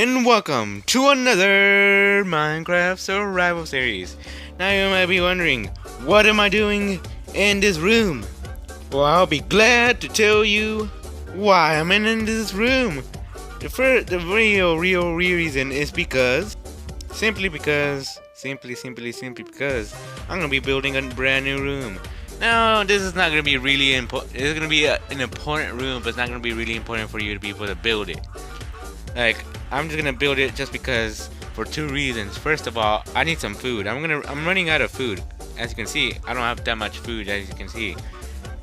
and welcome to another Minecraft Survival Series. Now you might be wondering, what am I doing in this room? Well, I'll be glad to tell you why I'm in this room. The real reason is simply because I'm gonna be building a brand new room. Now, this is not gonna be really important. It's gonna be an important room, but it's not gonna be really important for you to be able to build it. Like, I'm just gonna build it just because, for two reasons. First of all, I need some food. I'm running out of food. As you can see, I don't have that much food, as you can see.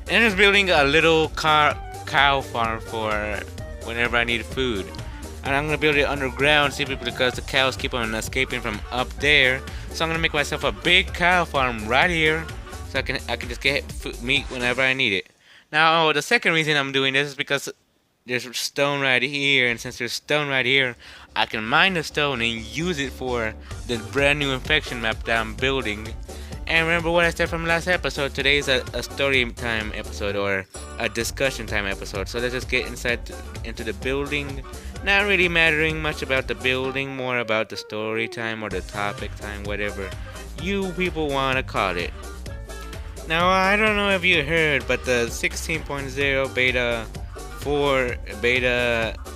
And I'm just building a little cow farm for whenever I need food. And I'm gonna build it underground simply because the cows keep on escaping from up there. So I'm gonna make myself a big cow farm right here, so I can just get meat whenever I need it. Now, the second reason I'm doing this is because there's stone right here, and since there's stone right here, I can mine the stone and use it for the brand new infection map that I'm building. And remember what I said from last episode, today's a story time episode, or a discussion time episode. So let's just get into the building. Not really mattering much about the building, more about the story time or the topic time, whatever you people want to call it. Now, I don't know if you heard, but the 16.0 beta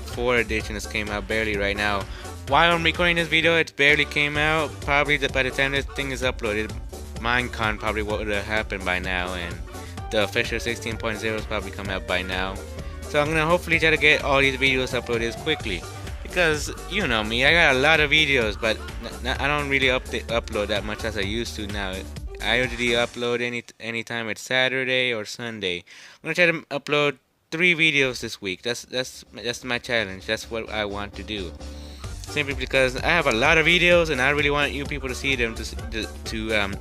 4 edition just came out barely right now. While I'm recording this video, it barely came out. Probably by the time this thing is uploaded, Minecon probably would have happened by now, and the official 16.0 has probably come out by now. So I'm gonna hopefully try to get all these videos uploaded quickly, because you know me, I got a lot of videos, but I don't really upload that much as I used to now. I usually upload anytime it's Saturday or Sunday. I'm gonna try to upload 3 videos this week. That's my challenge. That's what I want to do. Simply because I have a lot of videos and I really want you people to see them to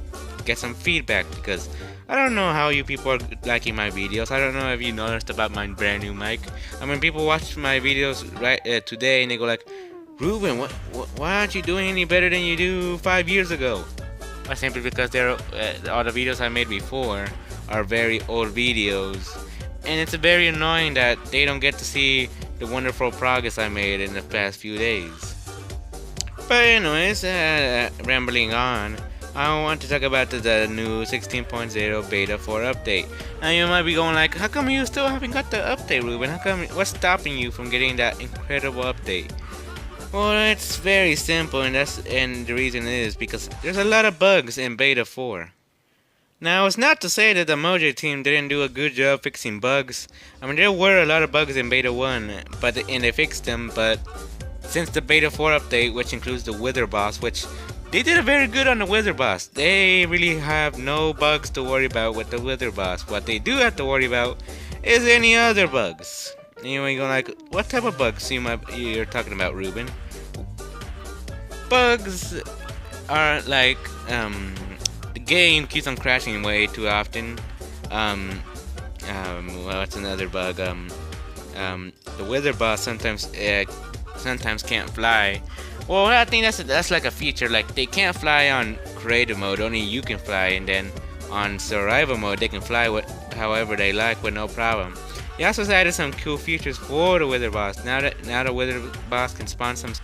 get some feedback, because I don't know how you people are liking my videos. I don't know if you noticed about my brand new mic. I mean, people watch my videos today and they go like, Ruben, why aren't you doing any better than you do 5 years ago? Well, simply because all the videos I made before are very old videos, and it's very annoying that they don't get to see the wonderful progress I made in the past few days. But anyways, rambling on, I want to talk about the new 16.0 beta 4 update. Now you might be going like, how come you still haven't got the update, Ruben? What's stopping you from getting that incredible update? Well, it's very simple, and the reason is because there's a lot of bugs in beta 4. Now, it's not to say that the Mojang team didn't do a good job fixing bugs. I mean, there were a lot of bugs in beta 1, and they fixed them, but since the beta 4 update, which includes the Wither boss, which they did a very good on the Wither boss. They really have no bugs to worry about with the Wither boss. What they do have to worry about is any other bugs. Anyway, you're like, what type of bugs you're talking about, Ruben? Bugs are like, the game keeps on crashing way too often. What's another bug? The Wither boss sometimes can't fly. Well, I think that's like a feature. Like, they can't fly on creative mode, only you can fly, and then on survival mode they can fly however they like with no problem. They also added some cool features for the Wither boss. Now the Wither boss can spawn some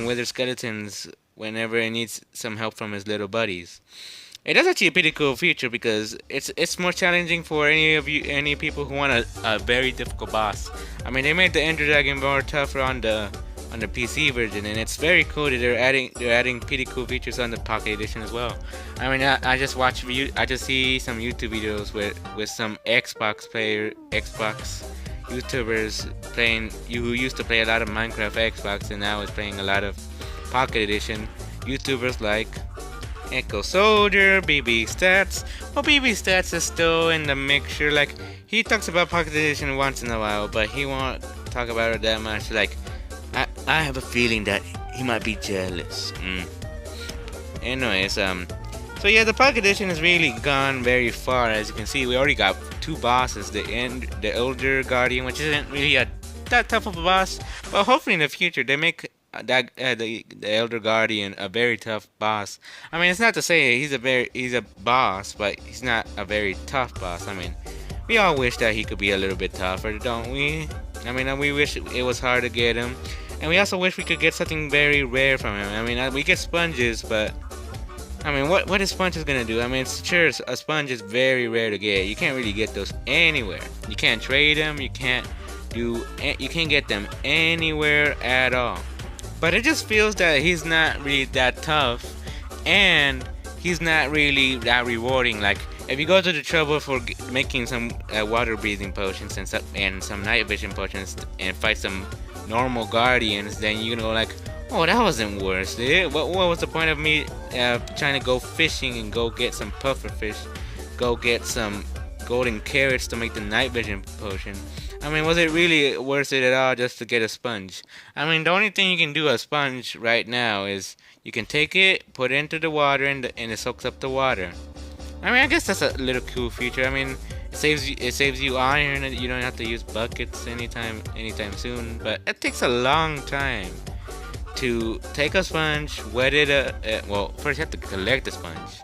Wither skeletons whenever he needs some help from his little buddies. It is actually a pretty cool feature because it's more challenging for any people who want a very difficult boss. I mean, they made the Ender Dragon more tougher on the PC version, and it's very cool that they're adding pretty cool features on the Pocket Edition as well. I mean, I just see some YouTube videos with some Xbox YouTubers who used to play a lot of Minecraft Xbox and now is playing a lot of Pocket Edition. YouTubers like Echo Soldier, BB Stats. Well, BB Stats is still in the mixture. Like, he talks about Pocket Edition once in a while, but he won't talk about it that much. Like, I have a feeling that he might be jealous. Anyways, so yeah, the Pocket Edition has really gone very far. As you can see, we already got 2 bosses. The Elder Guardian, which isn't really that tough of a boss, but hopefully in the future they make the Elder Guardian a very tough boss. I mean, it's not to say he's a boss, but he's not a very tough boss. I mean, we all wish that he could be a little bit tougher, don't we? I mean, we wish it was hard to get him. And we also wish we could get something very rare from him. I mean, we get sponges, but I mean, what is sponges gonna do? I mean, sure, a sponge is very rare to get. You can't really get those anywhere. You can't trade them. You can't get them anywhere at all. But it just feels that he's not really that tough, and he's not really that rewarding. Like, if you go to the trouble for making some water breathing potions and some night vision potions and fight some normal guardians, then you're gonna go like, oh, that wasn't worth it. What was the point of me trying to go fishing and go get some puffer fish, go get some golden carrots to make the night vision potion? I mean, was it really worth it at all just to get a sponge? I mean, the only thing you can do a sponge right now is you can take it, put it into the water, and it soaks up the water. I mean, I guess that's a little cool feature. I mean, it saves you iron, and you don't have to use buckets anytime soon. But it takes a long time to take a sponge, wet it up. Well, first you have to collect the sponge,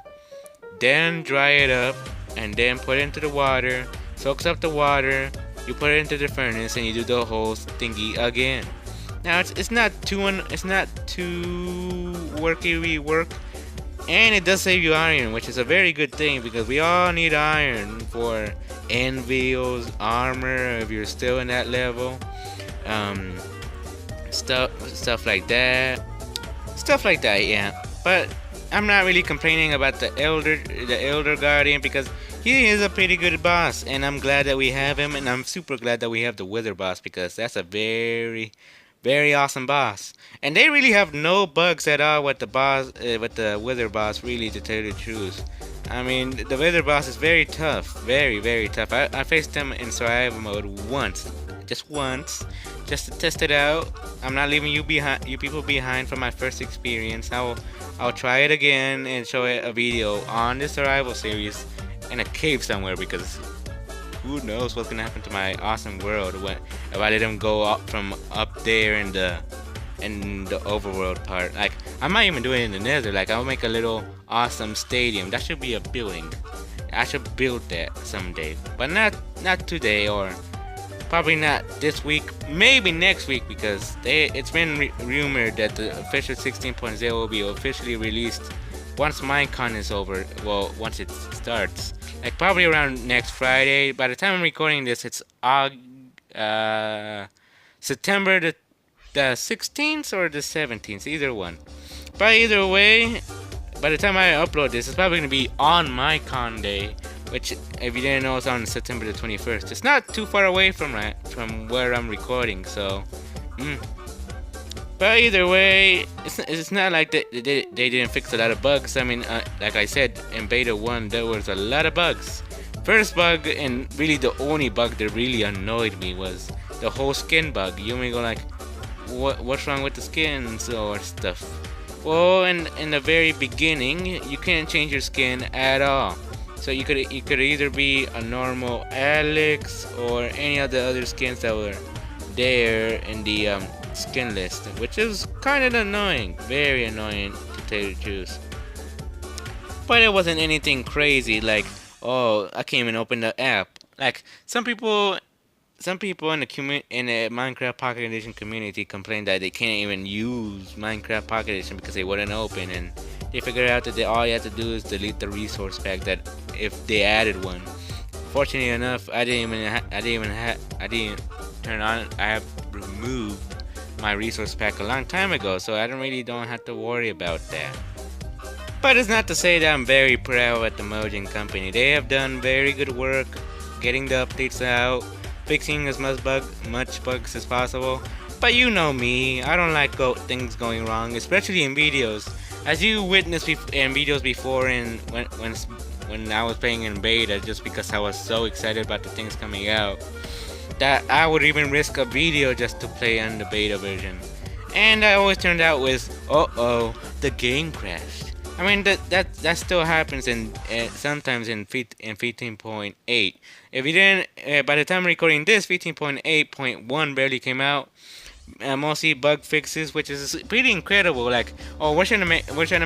then dry it up, and then put it into the water. Soaks up the water. You put it into the furnace, and you do the whole thingy again. Now it's not too worky work. And it does save you iron, which is a very good thing because we all need iron for anvils, armor, if you're still in that level. Stuff like that. Yeah. But I'm not really complaining about the Elder Guardian because he is a pretty good boss, and I'm glad that we have him, and I'm super glad that we have the Wither boss because that's a very awesome boss. And they really have no bugs at all with the Wither boss, really, to tell you the truth. I mean, the Wither boss is very tough, very tough. I faced him in survival mode just once, just to test it out. I'm not leaving you people behind from my first experience. I'll try it again and show it a video on the survival series in a cave somewhere because who knows what's gonna happen to my awesome world if I let him go up from up there in the overworld part. Like, I might even do it in the nether. Like, I'll make a little awesome stadium. That should be a building. I should build that someday, but not today, or probably not this week. Maybe next week, because it's been rumored that the official 16.0 will be officially released once Minecon is over. Well, once it starts. Like, probably around next Friday. By the time I'm recording this, it's September the 16th or the 17th, either one. But either way, by the time I upload this, it's probably going to be on Minecon Day, which, if you didn't know, is on September the 21st. It's not too far away from where I'm recording, so... But either way, it's not like they didn't fix a lot of bugs. I mean, like I said, in Beta 1, there was a lot of bugs. First bug, and really the only bug that really annoyed me, was the whole skin bug. You may go like, what's wrong with the skins or stuff? Well, in the very beginning, you can't change your skin at all. So you could either be a normal Alex or any of the other skins that were there in the skin list, which is kind of annoying, very annoying to tell you the truth. But it wasn't anything crazy like, oh, I can't even open the app. Like, some people in the Minecraft Pocket Edition community complain that they can't even use Minecraft Pocket Edition because they wouldn't open, and they figured out that all you have to do is delete the resource pack that if they added one. Fortunately enough, I didn't turn on. I have removed my resource pack a long time ago, so I don't have to worry about that. But it's not to say that I'm very proud at the Mojang company. They have done very good work getting the updates out, fixing as much bugs as possible. But you know me, I don't like things going wrong, especially in videos. As you witnessed in videos before, and when I was playing in beta, just because I was so excited about the things coming out, that I would even risk a video just to play on the beta version. And that always turned out with, the game crashed. I mean, that still happens sometimes in 15.8. If you didn't, by the time I'm recording this, 15.8.1 barely came out. Mostly bug fixes, which is pretty incredible. Like, we're trying to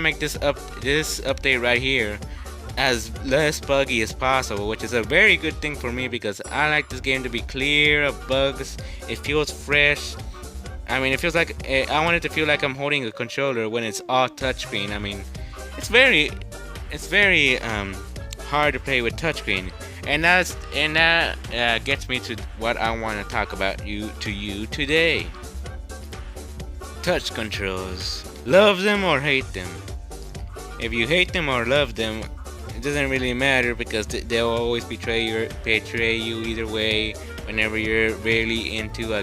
make this update right here as less buggy as possible, which is a very good thing for me because I like this game to be clear of bugs. It feels fresh. I mean, it feels like I want it to feel like I'm holding a controller when it's all touchscreen. I mean, it's very, it's very hard to play with touchscreen, and that gets me to what I want to talk about to you today. Touch controls. Love them or hate them. If you hate them or love them, it doesn't really matter because they'll always betray you either way. Whenever you're really into a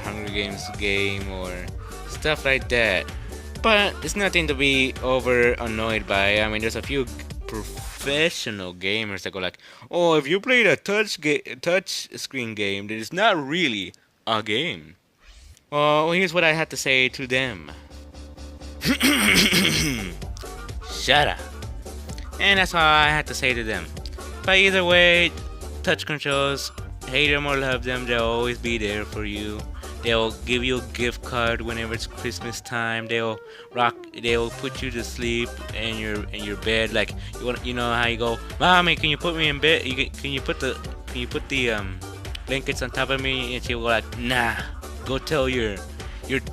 Hunger Games game or stuff like that. But it's nothing to be over annoyed by. I mean, there's a few professional gamers that go like, "Oh, if you played a touch screen game, then it's not really a game." Well, here's what I had to say to them. Shut up. And that's all I had to say to them. But either way, touch controls, hate them or love them, they'll always be there for you. They'll give you a gift card whenever it's Christmas time. They'll put you to sleep in your bed. Like you know how you go, "Mommy, can you put me in bed? Can you put the blankets on top of me?" And she'll go like, "Nah, go tell your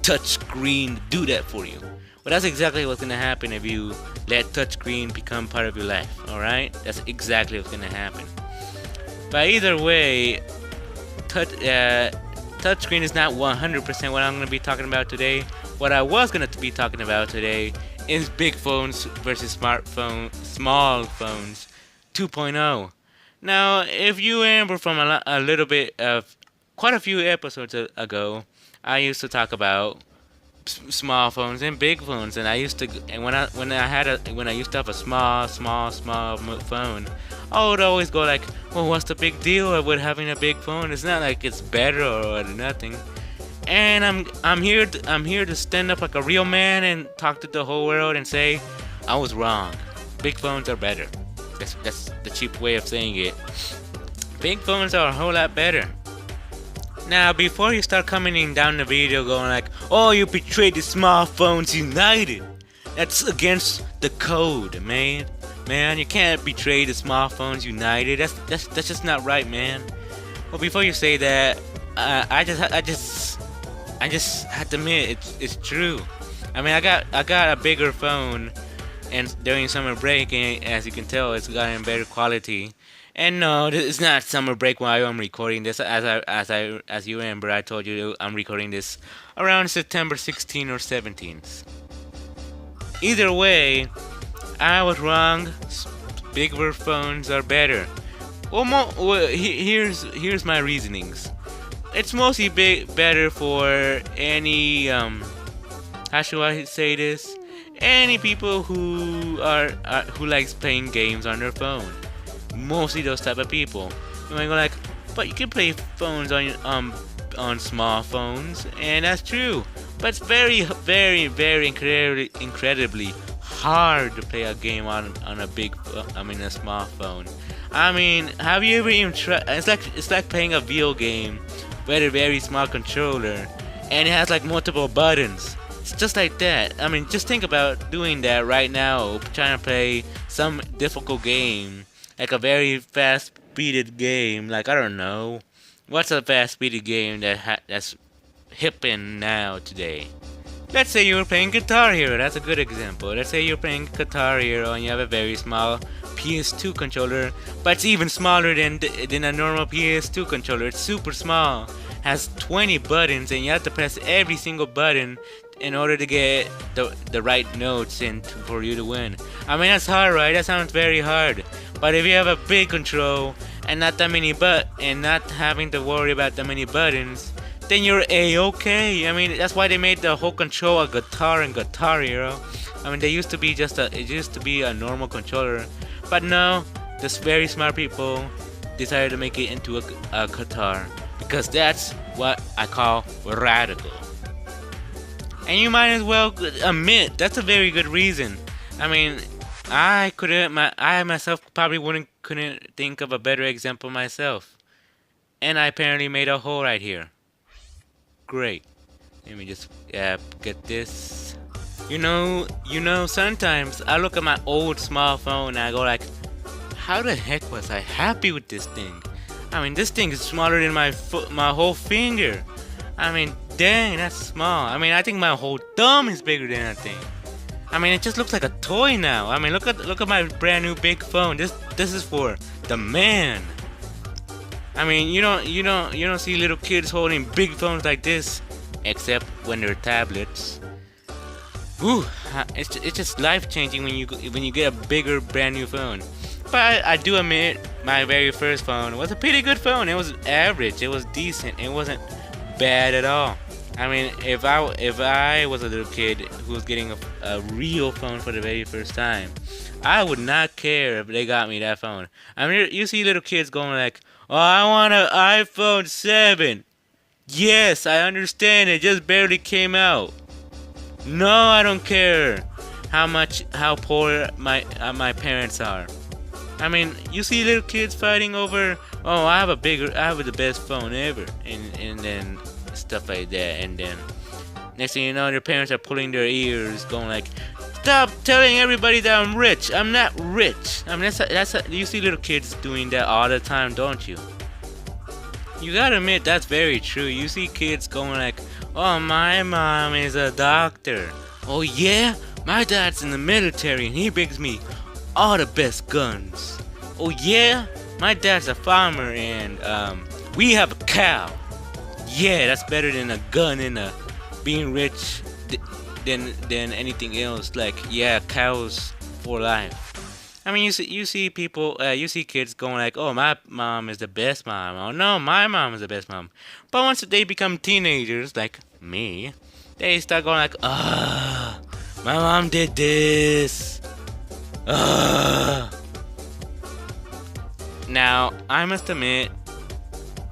touch screen to do that for you." Well, that's exactly what's gonna happen if you let touchscreen become part of your life. All right, that's exactly what's gonna happen. But either way, touchscreen is not 100% what I'm going to be talking about today. What I was going to be talking about today is big phones versus small phones 2.0. Now, if you remember from a little bit of quite a few episodes ago, I used to talk about small phones and big phones, and when I used to have a small phone, I would always go like, "Well, what's the big deal with having a big phone? It's not like it's better or nothing." And I'm here to stand up like a real man and talk to the whole world and say I was wrong. Big phones are better. That's the cheap way of saying it. Big phones are a whole lot better. Now, before you start commenting down the video going like, "Oh, you betrayed the Small Phones United," that's against the code, man. Man, you can't betray the Small Phones United. That's just not right, man. Well, before you say that, I just have to admit it's true. I mean, I got a bigger phone, and during summer break, and as you can tell, it's gotten better quality. And no, it's not summer break while I'm recording this. As you remember, I told you I'm recording this around September 16th or 17th. Either way, I was wrong. Bigger phones are better. Well, here's my reasonings. It's mostly better for any how should I say this? Any people who likes playing games on their phone. Mostly those type of people. You might go like, "But you can play phones on small phones," and that's true. But it's very, very, very incredibly hard to play a game on a small phone. I mean, have you ever even tried? It's like playing a video game with a very small controller, and it has like multiple buttons. It's just like that. I mean, just think about doing that right now, trying to play some difficult game. Like a very fast-speeded game, like I don't know, what's a fast-speeded game that's hippin' now today? Let's say you were playing Guitar Hero. That's a good example. Let's say you're playing Guitar Hero and you have a very small PS2 controller, but it's even smaller than a normal PS2 controller. It's super small, has 20 buttons, and you have to press every single button in order to get the right notes in for you to win. I mean, that's hard, right? That sounds very hard. But if you have a big control and not having to worry about that many buttons, then you're A-okay. I mean, that's why they made the whole control a guitar in Guitar Hero. I mean, it used to be a normal controller, but no, this very smart people decided to make it into a guitar because that's what I call radical. And you might as well admit that's a very good reason. I mean, I myself probably couldn't think of a better example myself. And I apparently made a hole right here. Great. Let me just get this. You know, sometimes I look at my old small phone and I go like, how the heck was I happy with this thing? I mean, this thing is smaller than my whole finger. I mean, dang, that's small. I mean, I think my whole thumb is bigger than that thing. I mean, it just looks like a toy now. I mean, look at my brand new big phone. This is for the man. I mean, you don't see little kids holding big phones like this, except when they're tablets. Ooh, it's just life changing when you get a bigger brand new phone. But I do admit, my very first phone was a pretty good phone. It was average. It was decent. It wasn't bad at all. I mean, if I was a little kid who was getting a real phone for the very first time, I would not care if they got me that phone. I mean, you see little kids going like, "Oh, I want an iPhone 7." Yes, I understand. It just barely came out. No, I don't care how poor my parents are. I mean, you see little kids fighting over, "Oh, I have the best phone ever," and then stuff like that, and then next thing you know, their parents are pulling their ears, going like, "Stop telling everybody that I'm rich. I'm not rich." I mean, you see little kids doing that all the time, don't you? You gotta admit, that's very true. You see kids going like, "Oh, my mom is a doctor." "Oh yeah, my dad's in the military and he brings me all the best guns." "Oh yeah, my dad's a farmer and we have a cow." Yeah, that's better than a gun and being rich than anything else. Like, yeah, cows for life. I mean, you see people, you see kids going like, "Oh, my mom is the best mom." "Oh no, my mom is the best mom." But once they become teenagers, like me, they start going like, my mom did this." Now, I must admit,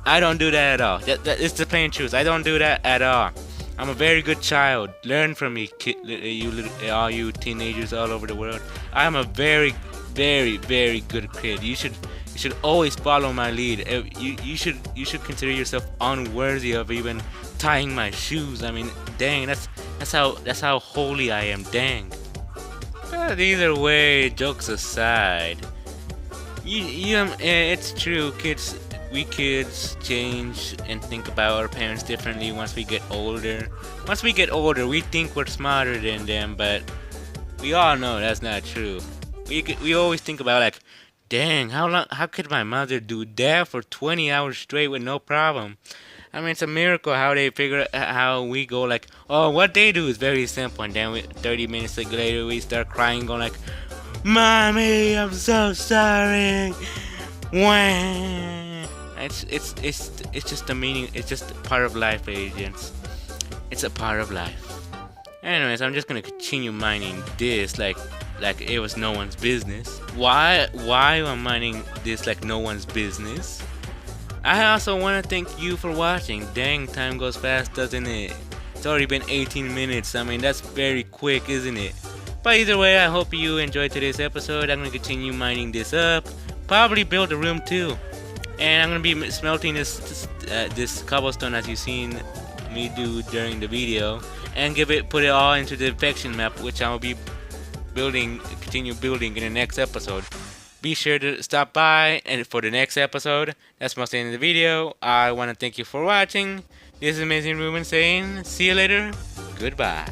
I don't do that at all. It's the plain truth. I don't do that at all. I'm a very good child. Learn from me, all you teenagers all over the world. I'm a very, very, very good kid. You should always follow my lead. You should consider yourself unworthy of even tying my shoes. I mean, dang, that's how holy I am. Dang. But either way, jokes aside, it's true. We kids change and think about our parents differently once we get older. Once we get older, we think we're smarter than them, but we all know that's not true. We always think about like, dang, how could my mother do that for 20 hours straight with no problem? I mean, it's a miracle how they figure out how we go like, "Oh, what they do is very simple," and then 30 minutes later we start crying, going like, "Mommy, I'm so sorry." Wah. It's just the meaning. It's just part of life, agents. It's a part of life. Anyways, I'm just gonna continue mining this like it was no one's business. Why am I mining this like no one's business? I also want to thank you for watching. Dang, time goes fast, doesn't it? It's already been 18 minutes. I mean, that's very quick, isn't it? But either way, I hope you enjoyed today's episode. I'm gonna continue mining this up. Probably build a room too. And I'm gonna be smelting this cobblestone as you've seen me do during the video, and put it all into the infection map, which I will be continue building in the next episode. Be sure to stop by and for the next episode. That's most of the end of the video. I want to thank you for watching. This is Amazing Ruben saying, see you later. Goodbye.